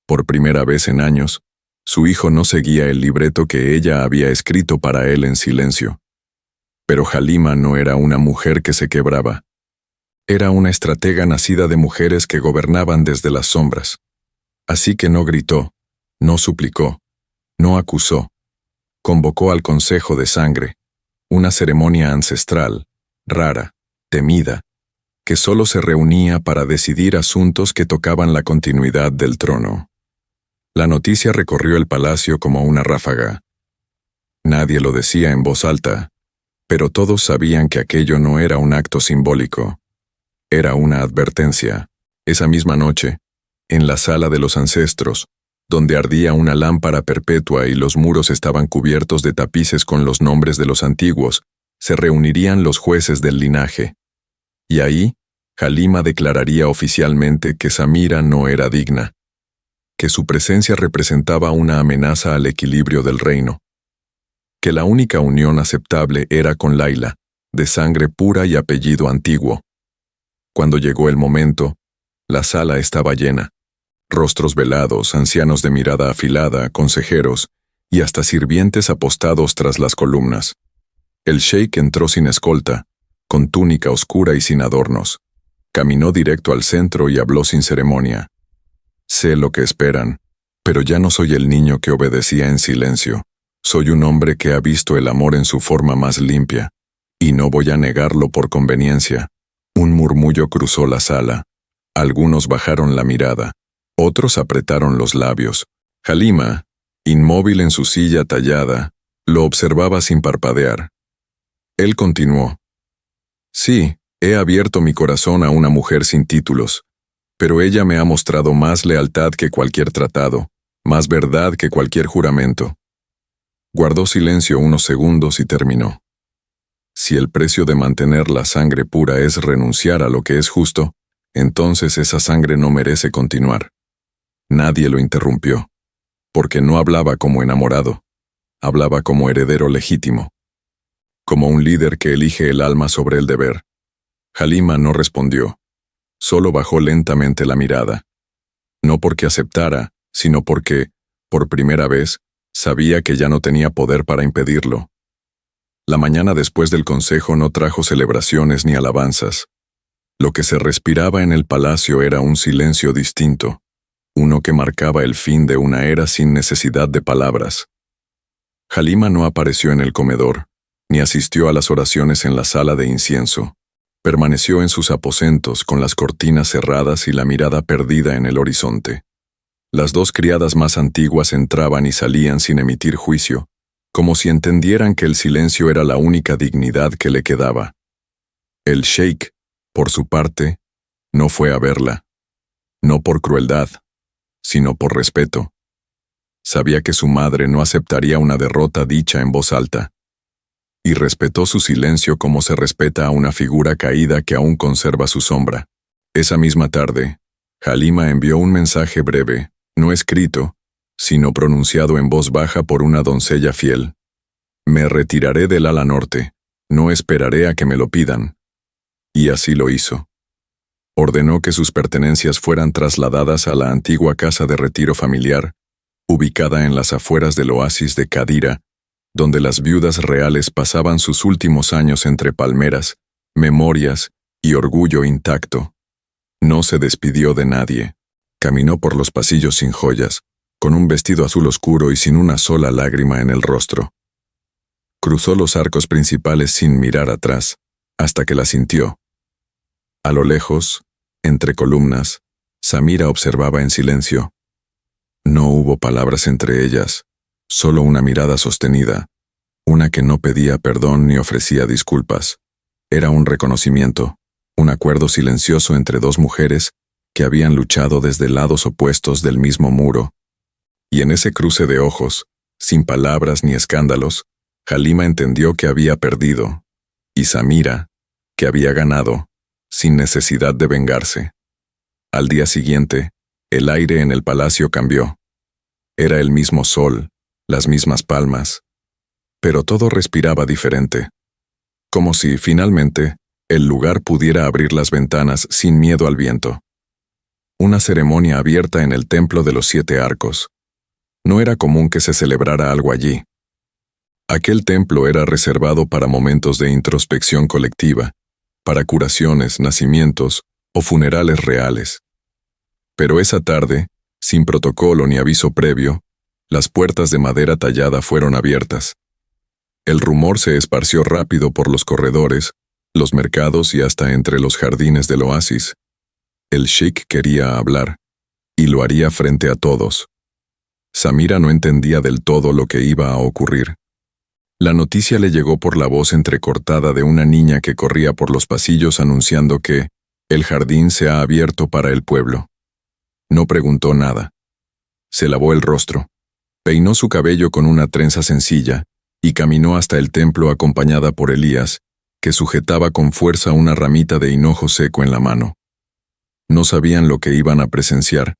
Por primera vez en años, su hijo no seguía el libreto que ella había escrito para él en silencio. Pero Halima no era una mujer que se quebraba. Era una estratega nacida de mujeres que gobernaban desde las sombras. Así que no gritó, no suplicó, no acusó. Convocó al Consejo de Sangre, una ceremonia ancestral, rara, temida, que solo se reunía para decidir asuntos que tocaban la continuidad del trono. La noticia recorrió el palacio como una ráfaga. Nadie lo decía en voz alta, pero todos sabían que aquello no era un acto simbólico. Era una advertencia. Esa misma noche, en la sala de los ancestros, donde ardía una lámpara perpetua y los muros estaban cubiertos de tapices con los nombres de los antiguos, se reunirían los jueces del linaje. Y ahí, Halima declararía oficialmente que Samira no era digna, que su presencia representaba una amenaza al equilibrio del reino, que la única unión aceptable era con Laila, de sangre pura y apellido antiguo. Cuando llegó el momento, la sala estaba llena. Rostros velados, ancianos de mirada afilada, consejeros y hasta sirvientes apostados tras las columnas. El sheik entró sin escolta, con túnica oscura y sin adornos. Caminó directo al centro y habló sin ceremonia. Sé lo que esperan, pero ya no soy el niño que obedecía en silencio. Soy un hombre que ha visto el amor en su forma más limpia, y no voy a negarlo por conveniencia. Un murmullo cruzó la sala. Algunos bajaron la mirada, otros apretaron los labios. Halima, inmóvil en su silla tallada, lo observaba sin parpadear. Él continuó. Sí, he abierto mi corazón a una mujer sin títulos, pero ella me ha mostrado más lealtad que cualquier tratado, más verdad que cualquier juramento. Guardó silencio unos segundos y terminó. Si el precio de mantener la sangre pura es renunciar a lo que es justo, entonces esa sangre no merece continuar. Nadie lo interrumpió, porque no hablaba como enamorado, hablaba como heredero legítimo, como un líder que elige el alma sobre el deber. Halima no respondió, solo bajó lentamente la mirada. No porque aceptara, sino porque, por primera vez, sabía que ya no tenía poder para impedirlo. La mañana después del consejo no trajo celebraciones ni alabanzas. Lo que se respiraba en el palacio era un silencio distinto, uno que marcaba el fin de una era sin necesidad de palabras. Halima no apareció en el comedor, ni asistió a las oraciones en la sala de incienso. Permaneció en sus aposentos con las cortinas cerradas y la mirada perdida en el horizonte. Las 2 criadas más antiguas entraban y salían sin emitir juicio, como si entendieran que el silencio era la única dignidad que le quedaba. El sheik, por su parte, no fue a verla, no por crueldad, sino por respeto. Sabía que su madre no aceptaría una derrota dicha en voz alta, y respetó su silencio como se respeta a una figura caída que aún conserva su sombra. Esa misma tarde, Halima envió un mensaje breve, no escrito, sino pronunciado en voz baja por una doncella fiel. Me retiraré del ala norte, no esperaré a que me lo pidan. Y así lo hizo. Ordenó que sus pertenencias fueran trasladadas a la antigua casa de retiro familiar, ubicada en las afueras del oasis de Kadira, donde las viudas reales pasaban sus últimos años entre palmeras, memorias y orgullo intacto. No se despidió de nadie. Caminó por los pasillos sin joyas, con un vestido azul oscuro y sin una sola lágrima en el rostro. Cruzó los arcos principales sin mirar atrás, hasta que la sintió. A lo lejos, entre columnas, Samira observaba en silencio. No hubo palabras entre ellas, solo una mirada sostenida, una que no pedía perdón ni ofrecía disculpas. Era un reconocimiento, un acuerdo silencioso entre dos mujeres que habían luchado desde lados opuestos del mismo muro. Y en ese cruce de ojos, sin palabras ni escándalos, Halima entendió que había perdido, y Samira, que había ganado, sin necesidad de vengarse. Al día siguiente, el aire en el palacio cambió. Era el mismo sol, las mismas palmas, pero todo respiraba diferente. Como si, finalmente, el lugar pudiera abrir las ventanas sin miedo al viento. Una ceremonia abierta en el templo de los 7 arcos. No era común que se celebrara algo allí. Aquel templo era reservado para momentos de introspección colectiva, para curaciones, nacimientos o funerales reales. Pero esa tarde, sin protocolo ni aviso previo, las puertas de madera tallada fueron abiertas. El rumor se esparció rápido por los corredores, los mercados y hasta entre los jardines del oasis. El sheik quería hablar, y lo haría frente a todos. Samira no entendía del todo lo que iba a ocurrir. La noticia le llegó por la voz entrecortada de una niña que corría por los pasillos anunciando que el jardín se ha abierto para el pueblo. No preguntó nada. Se lavó el rostro, peinó su cabello con una trenza sencilla y caminó hasta el templo acompañada por Elías, que sujetaba con fuerza una ramita de hinojo seco en la mano. No sabían lo que iban a presenciar,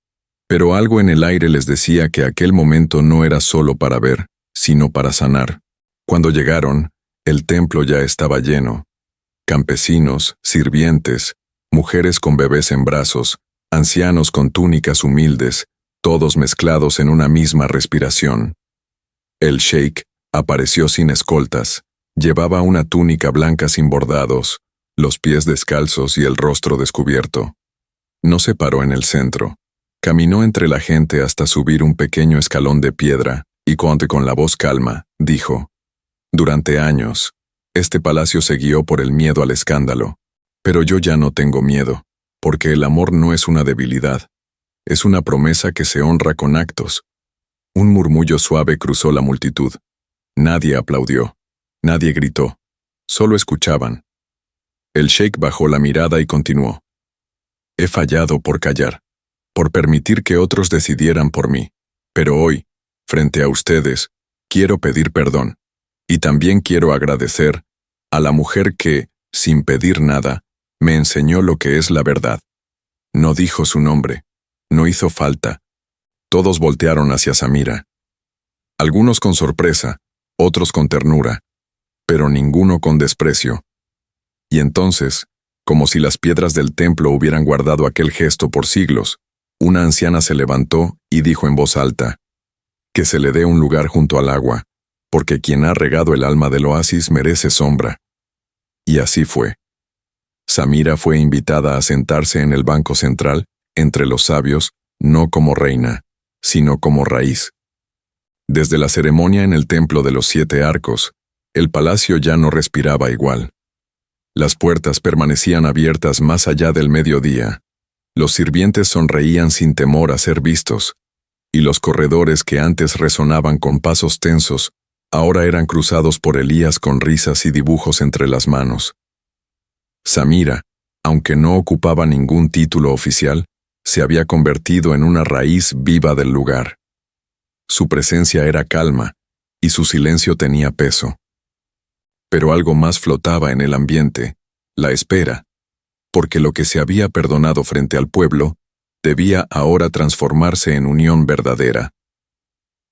pero algo en el aire les decía que aquel momento no era solo para ver, sino para sanar. Cuando llegaron, el templo ya estaba lleno. Campesinos, sirvientes, mujeres con bebés en brazos, ancianos con túnicas humildes, todos mezclados en una misma respiración. El sheik apareció sin escoltas, llevaba una túnica blanca sin bordados, los pies descalzos y el rostro descubierto. No se paró en el centro. Caminó entre la gente hasta subir un pequeño escalón de piedra, y con la voz calma, dijo: durante años, este palacio se guió por el miedo al escándalo, pero yo ya no tengo miedo, porque el amor no es una debilidad, es una promesa que se honra con actos. Un murmullo suave cruzó la multitud. Nadie aplaudió, nadie gritó, solo escuchaban. El sheik bajó la mirada y continuó: he fallado por callar, por permitir que otros decidieran por mí, pero hoy, frente a ustedes, quiero pedir perdón. Y también quiero agradecer a la mujer que, sin pedir nada, me enseñó lo que es la verdad. No dijo su nombre, no hizo falta. Todos voltearon hacia Samira. Algunos con sorpresa, otros con ternura, pero ninguno con desprecio. Y entonces, como si las piedras del templo hubieran guardado aquel gesto por siglos, una anciana se levantó y dijo en voz alta: que se le dé un lugar junto al agua, porque quien ha regado el alma del oasis merece sombra. Y así fue. Samira fue invitada a sentarse en el banco central, entre los sabios, no como reina, sino como raíz. Desde la ceremonia en el templo de los 7 arcos, el palacio ya no respiraba igual. Las puertas permanecían abiertas más allá del mediodía. Los sirvientes sonreían sin temor a ser vistos, y los corredores que antes resonaban con pasos tensos, ahora eran cruzados por Elías con risas y dibujos entre las manos. Samira, aunque no ocupaba ningún título oficial, se había convertido en una raíz viva del lugar. Su presencia era calma, y su silencio tenía peso. Pero algo más flotaba en el ambiente, la espera, porque lo que se había perdonado frente al pueblo, debía ahora transformarse en unión verdadera.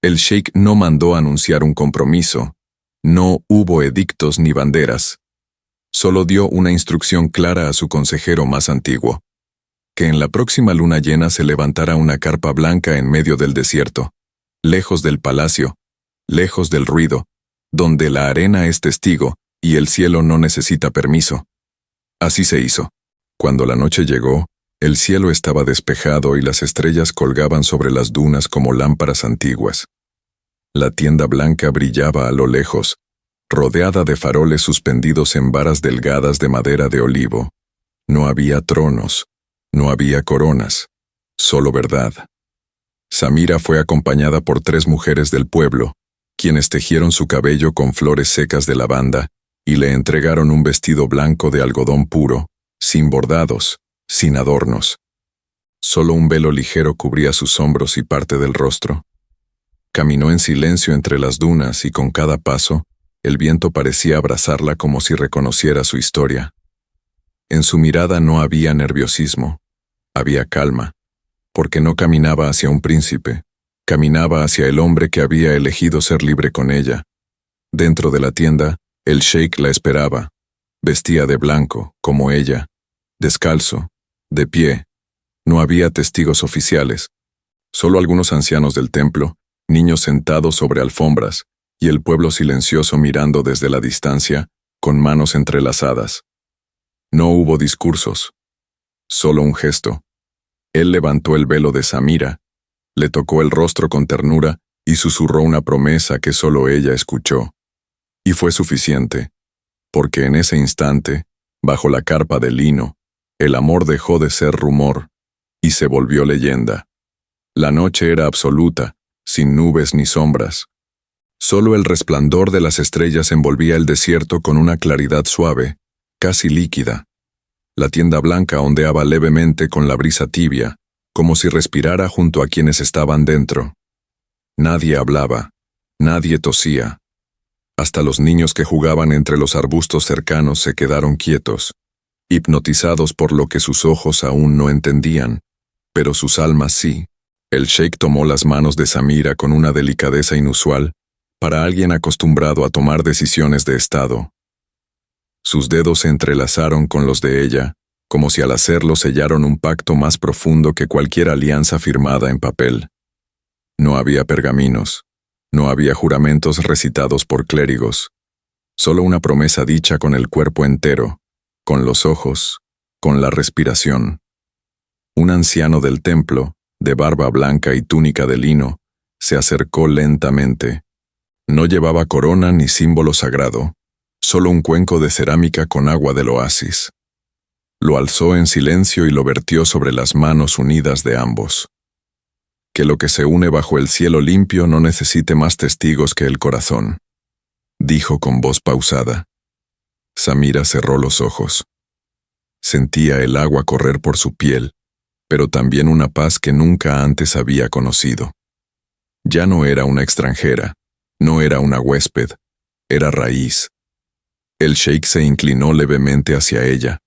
El sheik no mandó anunciar un compromiso, no hubo edictos ni banderas. Solo dio una instrucción clara a su consejero más antiguo: que en la próxima luna llena se levantara una carpa blanca en medio del desierto, lejos del palacio, lejos del ruido, donde la arena es testigo y el cielo no necesita permiso. Así se hizo. Cuando la noche llegó, el cielo estaba despejado y las estrellas colgaban sobre las dunas como lámparas antiguas. La tienda blanca brillaba a lo lejos, rodeada de faroles suspendidos en varas delgadas de madera de olivo. No había tronos, no había coronas, solo verdad. Samira fue acompañada por 3 mujeres del pueblo, quienes tejieron su cabello con flores secas de lavanda y le entregaron un vestido blanco de algodón puro, sin bordados, sin adornos. Solo un velo ligero cubría sus hombros y parte del rostro. Caminó en silencio entre las dunas y con cada paso, el viento parecía abrazarla como si reconociera su historia. En su mirada no había nerviosismo, había calma, porque no caminaba hacia un príncipe, caminaba hacia el hombre que había elegido ser libre con ella. Dentro de la tienda, el sheik la esperaba. Vestía de blanco, como ella, descalzo, de pie. No había testigos oficiales, solo algunos ancianos del templo, niños sentados sobre alfombras, y el pueblo silencioso mirando desde la distancia, con manos entrelazadas. No hubo discursos, solo un gesto. Él levantó el velo de Samira, le tocó el rostro con ternura y susurró una promesa que solo ella escuchó. Y fue suficiente, porque en ese instante, bajo la carpa de lino, el amor dejó de ser rumor y se volvió leyenda. La noche era absoluta, sin nubes ni sombras. Solo el resplandor de las estrellas envolvía el desierto con una claridad suave, casi líquida. La tienda blanca ondeaba levemente con la brisa tibia, como si respirara junto a quienes estaban dentro. Nadie hablaba, nadie tosía. Hasta los niños que jugaban entre los arbustos cercanos se quedaron quietos, hipnotizados por lo que sus ojos aún no entendían, pero sus almas sí. El sheik tomó las manos de Samira con una delicadeza inusual para alguien acostumbrado a tomar decisiones de estado. Sus dedos se entrelazaron con los de ella, como si al hacerlo sellaron un pacto más profundo que cualquier alianza firmada en papel. No había pergaminos, no había juramentos recitados por clérigos, solo una promesa dicha con el cuerpo entero, con los ojos, con la respiración. Un anciano del templo, de barba blanca y túnica de lino, se acercó lentamente. No llevaba corona ni símbolo sagrado, solo un cuenco de cerámica con agua del oasis. Lo alzó en silencio y lo vertió sobre las manos unidas de ambos. Que lo que se une bajo el cielo limpio no necesite más testigos que el corazón, dijo con voz pausada. Samira cerró los ojos. Sentía el agua correr por su piel, pero también una paz que nunca antes había conocido. Ya no era una extranjera, no era una huésped, era raíz. El sheik se inclinó levemente hacia ella,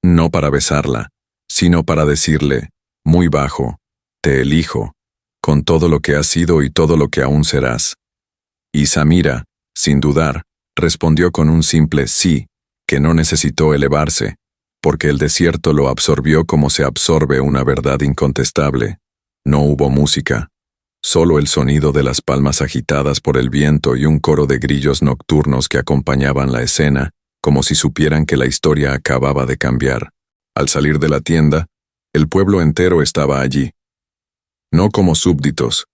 no para besarla, sino para decirle, muy bajo, te elijo, con todo lo que has sido y todo lo que aún serás. Y Samira, sin dudar, respondió con un simple sí, que no necesitó elevarse, porque el desierto lo absorbió como se absorbe una verdad incontestable. No hubo música, solo el sonido de las palmas agitadas por el viento y un coro de grillos nocturnos que acompañaban la escena, como si supieran que la historia acababa de cambiar. Al salir de la tienda, el pueblo entero estaba allí. No como súbditos,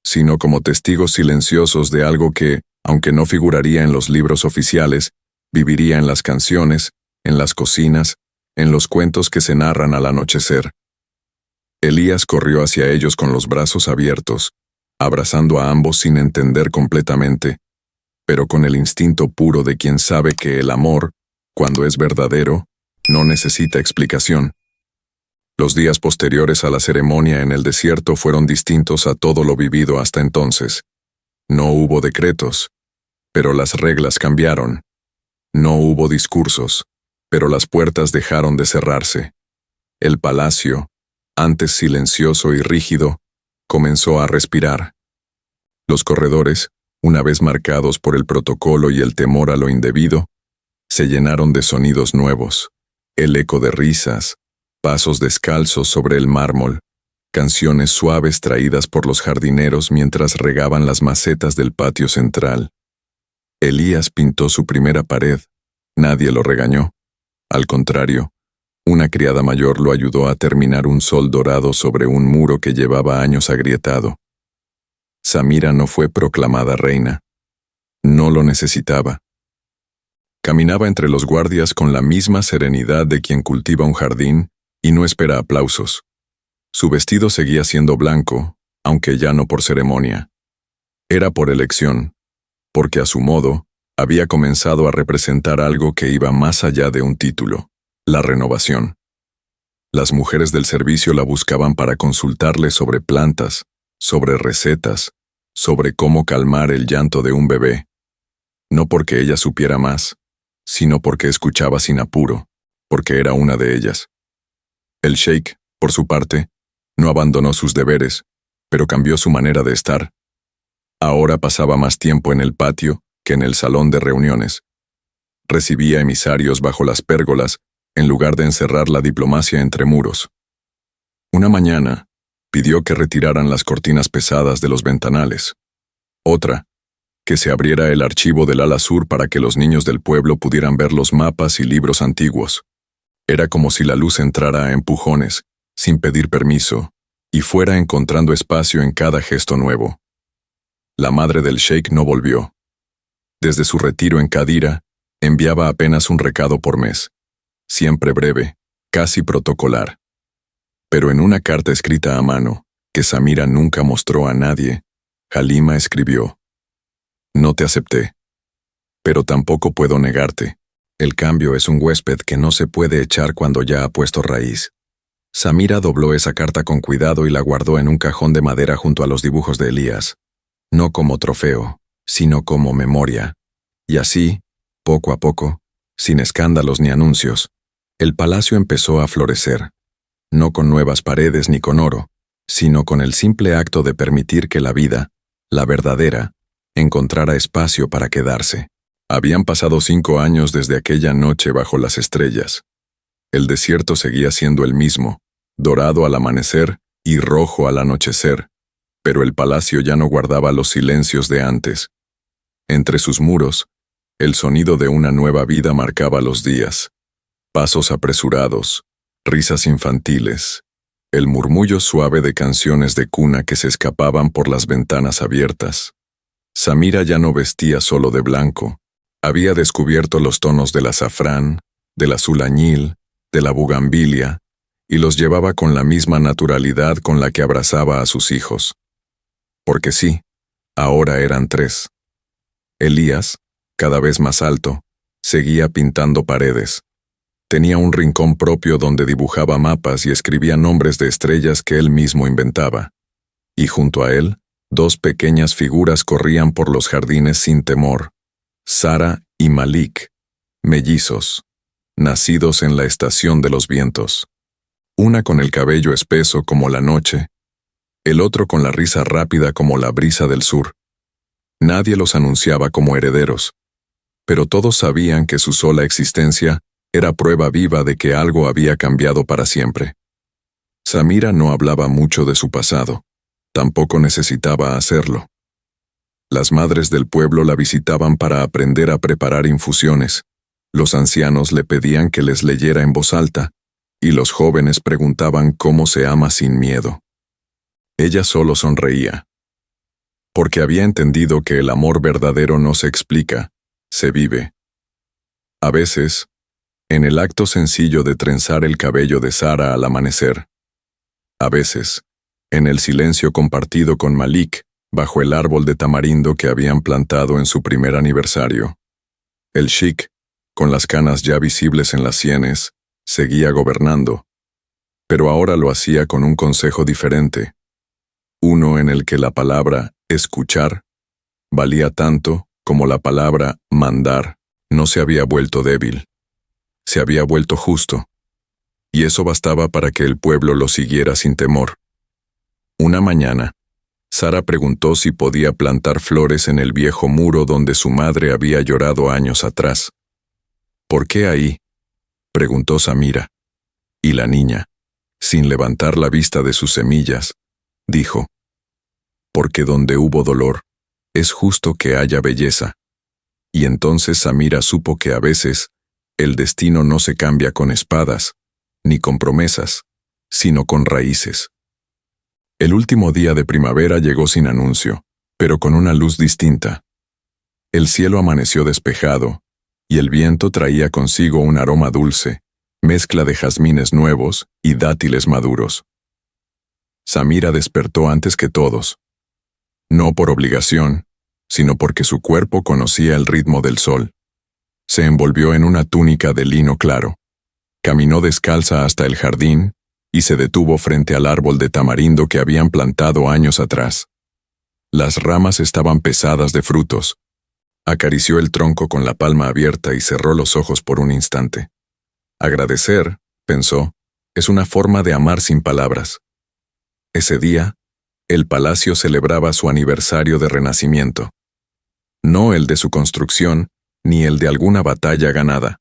sino como testigos silenciosos de algo que, aunque no figuraría en los libros oficiales, viviría en las canciones, en las cocinas, en los cuentos que se narran al anochecer. Elías corrió hacia ellos con los brazos abiertos, abrazando a ambos sin entender completamente, pero con el instinto puro de quien sabe que el amor, cuando es verdadero, no necesita explicación. Los días posteriores a la ceremonia en el desierto fueron distintos a todo lo vivido hasta entonces. No hubo decretos, pero las reglas cambiaron. No hubo discursos, pero las puertas dejaron de cerrarse. El palacio, antes silencioso y rígido, comenzó a respirar. Los corredores, una vez marcados por el protocolo y el temor a lo indebido, se llenaron de sonidos nuevos, el eco de risas, pasos descalzos sobre el mármol, canciones suaves traídas por los jardineros mientras regaban las macetas del patio central. Elías pintó su primera pared. Nadie lo regañó. Al contrario, una criada mayor lo ayudó a terminar un sol dorado sobre un muro que llevaba años agrietado. Samira no fue proclamada reina. No lo necesitaba. Caminaba entre los guardias con la misma serenidad de quien cultiva un jardín y no espera aplausos. Su vestido seguía siendo blanco, aunque ya no por ceremonia. Era por elección, porque a su modo, había comenzado a representar algo que iba más allá de un título, la renovación. Las mujeres del servicio la buscaban para consultarle sobre plantas, sobre recetas, sobre cómo calmar el llanto de un bebé. No porque ella supiera más, sino porque escuchaba sin apuro, porque era una de ellas. El sheik, por su parte, no abandonó sus deberes, pero cambió su manera de estar. Ahora pasaba más tiempo en el patio que en el salón de reuniones. Recibía emisarios bajo las pérgolas en lugar de encerrar la diplomacia entre muros. Una mañana, pidió que retiraran las cortinas pesadas de los ventanales. Otra, que se abriera el archivo del ala sur para que los niños del pueblo pudieran ver los mapas y libros antiguos. Era como si la luz entrara a empujones, sin pedir permiso, y fuera encontrando espacio en cada gesto nuevo. La madre del sheik no volvió. Desde su retiro en Cadira, enviaba apenas un recado por mes, siempre breve, casi protocolar. Pero en una carta escrita a mano, que Samira nunca mostró a nadie, Halima escribió: «No te acepté. Pero tampoco puedo negarte. El cambio es un huésped que no se puede echar cuando ya ha puesto raíz». Samira dobló esa carta con cuidado y la guardó en un cajón de madera junto a los dibujos de Elías. No como trofeo, sino como memoria. Y así, poco a poco, sin escándalos ni anuncios, el palacio empezó a florecer. No con nuevas paredes ni con oro, sino con el simple acto de permitir que la vida, la verdadera, encontrara espacio para quedarse. Habían pasado 5 años desde aquella noche bajo las estrellas. El desierto seguía siendo el mismo, dorado al amanecer y rojo al anochecer, pero el palacio ya no guardaba los silencios de antes. Entre sus muros, el sonido de una nueva vida marcaba los días. Pasos apresurados, risas infantiles, el murmullo suave de canciones de cuna que se escapaban por las ventanas abiertas. Samira ya no vestía solo de blanco. Había descubierto los tonos del azafrán, del azul añil, de la bugambilia, y los llevaba con la misma naturalidad con la que abrazaba a sus hijos. Porque sí, ahora eran 3. Elías, cada vez más alto, seguía pintando paredes. Tenía un rincón propio donde dibujaba mapas y escribía nombres de estrellas que él mismo inventaba. Y junto a él, 2 pequeñas figuras corrían por los jardines sin temor: Sara y Malik, mellizos, nacidos en la estación de los vientos. Una con el cabello espeso como la noche, el otro con la risa rápida como la brisa del sur. Nadie los anunciaba como herederos, pero todos sabían que su sola existencia era prueba viva de que algo había cambiado para siempre. Samira no hablaba mucho de su pasado, tampoco necesitaba hacerlo. Las madres del pueblo la visitaban para aprender a preparar infusiones, los ancianos le pedían que les leyera en voz alta, y los jóvenes preguntaban cómo se ama sin miedo. Ella solo sonreía, porque había entendido que el amor verdadero no se explica, se vive. A veces, en el acto sencillo de trenzar el cabello de Sara al amanecer. A veces, en el silencio compartido con Malik, bajo el árbol de tamarindo que habían plantado en su primer aniversario. El sheik, con las canas ya visibles en las sienes, seguía gobernando, pero ahora lo hacía con un consejo diferente. Uno en el que la palabra escuchar valía tanto como la palabra mandar. No se había vuelto débil. Se había vuelto justo. y eso bastaba para que el pueblo lo siguiera sin temor. Una mañana, Sara preguntó si podía plantar flores en el viejo muro donde su madre había llorado años atrás. ¿Por qué ahí?, preguntó Samira. Y la niña, sin levantar la vista de sus semillas, dijo: porque donde hubo dolor, es justo que haya belleza. Y entonces Samira supo que a veces, el destino no se cambia con espadas, ni con promesas, sino con raíces. El último día de primavera llegó sin anuncio, pero con una luz distinta. El cielo amaneció despejado, y el viento traía consigo un aroma dulce, mezcla de jazmines nuevos y dátiles maduros. Samira despertó antes que todos. No por obligación, sino porque su cuerpo conocía el ritmo del sol. Se envolvió en una túnica de lino claro. Caminó descalza hasta el jardín y se detuvo frente al árbol de tamarindo que habían plantado años atrás. Las ramas estaban pesadas de frutos. Acarició el tronco con la palma abierta y cerró los ojos por un instante. Agradecer, pensó, es una forma de amar sin palabras. Ese día, el palacio celebraba su aniversario de renacimiento. No el de su construcción, ni el de alguna batalla ganada.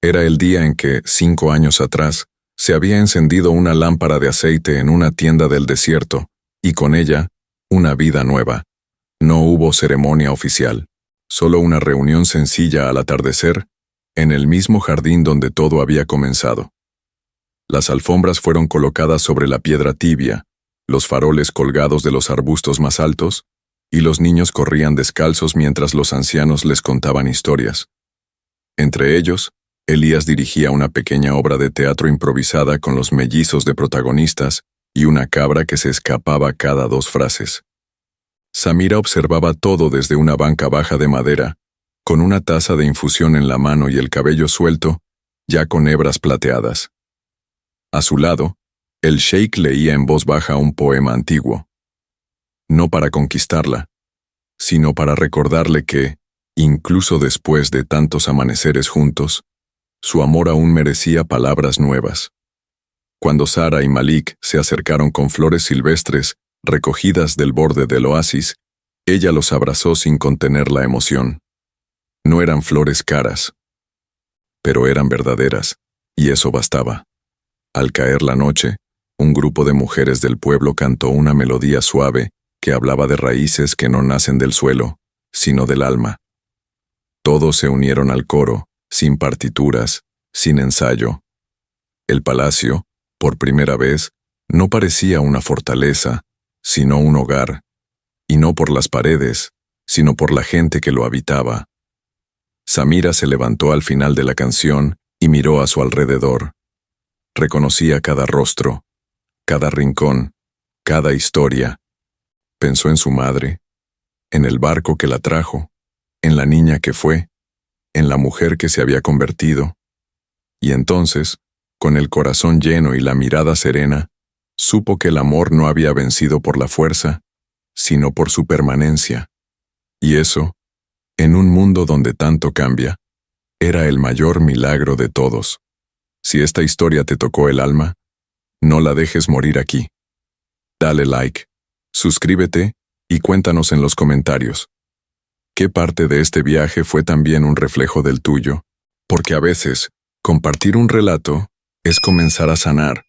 Era el día en que, 5 años atrás, se había encendido una lámpara de aceite en una tienda del desierto, y con ella, una vida nueva. No hubo ceremonia oficial, solo una reunión sencilla al atardecer, en el mismo jardín donde todo había comenzado. Las alfombras fueron colocadas sobre la piedra tibia, los faroles colgados de los arbustos más altos, y los niños corrían descalzos mientras los ancianos les contaban historias. Entre ellos, Elías dirigía una pequeña obra de teatro improvisada con los mellizos de protagonistas y una cabra que se escapaba cada 2 frases. Samira observaba todo desde una banca baja de madera, con una taza de infusión en la mano y el cabello suelto, ya con hebras plateadas. A su lado, el sheik leía en voz baja un poema antiguo. No para conquistarla, sino para recordarle que, incluso después de tantos amaneceres juntos, su amor aún merecía palabras nuevas. Cuando Sara y Malik se acercaron con flores silvestres recogidas del borde del oasis, ella los abrazó sin contener la emoción. No eran flores caras, pero eran verdaderas, y eso bastaba. Al caer la noche, un grupo de mujeres del pueblo cantó una melodía suave que hablaba de raíces que no nacen del suelo, sino del alma. Todos se unieron al coro, sin partituras, sin ensayo. El palacio, por primera vez, no parecía una fortaleza, sino un hogar, y no por las paredes, sino por la gente que lo habitaba. Samira se levantó al final de la canción y miró a su alrededor. Reconocía cada rostro, cada rincón, cada historia. Pensó en su madre, en el barco que la trajo, en la niña que fue, en la mujer que se había convertido. Y entonces, con el corazón lleno y la mirada serena, supo que el amor no había vencido por la fuerza, sino por su permanencia. Y eso, en un mundo donde tanto cambia, era el mayor milagro de todos. Si esta historia te tocó el alma, no la dejes morir aquí. Dale like, suscríbete y cuéntanos en los comentarios. ¿Qué parte de este viaje fue también un reflejo del tuyo? Porque a veces, compartir un relato es comenzar a sanar.